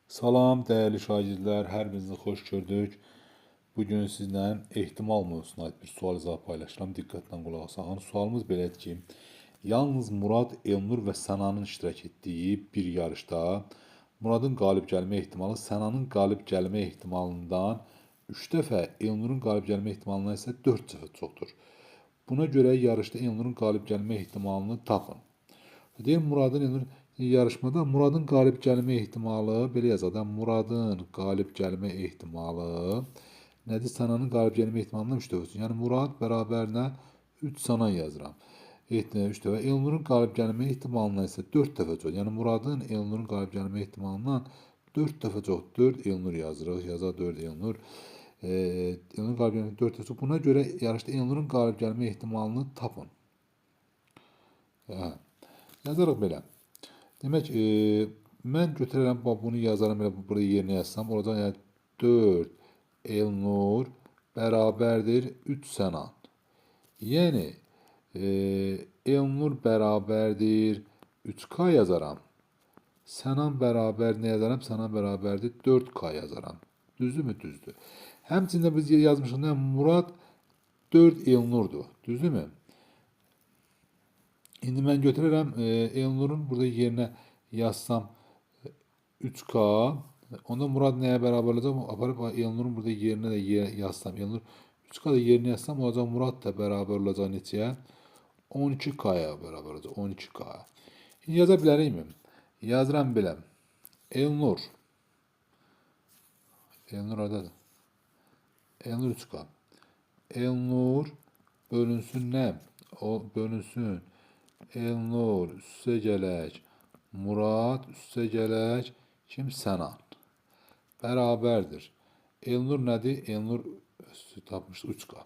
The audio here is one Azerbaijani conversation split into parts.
Salam değerli şagirdlər, hər birinizi xoş gördük. Bugün sizlə ehtimal mövzusuna aid bir sual cavab paylaşıram. Diqqətlə qulaq asın. Sualımız belədir ki, yalnız Murad, Elnur və Sənanın iştirak etdiyi bir yarışda Muradın qalib gəlmə ehtimalı Sənanın qalib gəlmə ehtimalından 3 dəfə, Elnurun qalib gəlmə ehtimalından isə 4 dəfə çoxdur. Buna görə yarışda Elnurun qalib gəlmə ehtimalını tapın. Deyir yarışmada Muradın qalib gəlmə ehtimalı belə yazaq da Muradın qalib gəlmə ehtimalı nədir? Sənanın qalib gəlmə ehtimalından 3 dəfə. Yəni Murad bərabər nə? 3 Sənan yazıram. 3 dəfə. Elnurun qalib gəlmə ehtimalından isə 4 dəfə çox. Yəni Muradın Elnurun qalib gəlmə ehtimalından 4 dəfə çox. 4 Elnur yazırıq. Yazaq 4 Elnur. Elnurun qalib gəlmə 4 dəfə çox. Buna görə yarışda Elnurun qalib gəlmə ehtimalını tapın. Yazarıq belə. Demək, mən götürərəm, bunu yazarım, buraya yerinə yazsam, olacaq yəni 4 Elnur bərabərdir 3 Sənan. Yəni, Elnur bərabərdir 3K yazaram. Sənan bərabər nə yazaram? Sənan bərabərdir 4K yazaram. Düzdürmü? Düzdür. Həmçində biz yazmışıq, Murad 4 Elnurdur. Düzdürmü? İndi mən götürürəm, Elnurun burada yerinə yazsam 3K. Onda Murad nəyə bərabər olacaq? Aparıb Elnurun burada yerinə də yazsam. Elnur 3K da yerinə yazsam olacaq. Murad da bərabər olacaq neçəyə? 12K-ya bərabər olacaq. 12K. Şimdi yaza bilərikmi? Yazıram belə. Elnur. Elnur oradadır. Elnur 3K. Elnur bölünsün nə? O bölünsün. Elnur üstə gələk Murad üstə gələk kim? Sənan. Bərabərdir. Elnur nədir? Elnur tapmışdı 3K.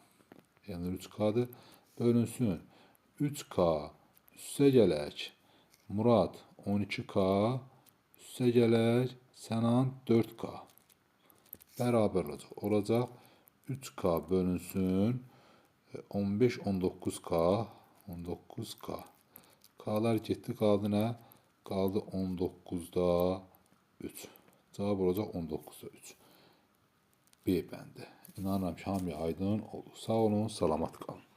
Elnur 3K'dır. Bölünsün. 3K üstə gələk Murad 12K üstə gələk Sənan 4K. Bərabər olacaq. Olacaq 3K bölünsün 15 19K 19K. K'lar getdi, qaldı nə? Qaldı 19'da 3. Cavab olacaq 19'da 3. B bəndi. İnanıram ki, hamıya aydın oldu. Sağ olun, salamat qalın.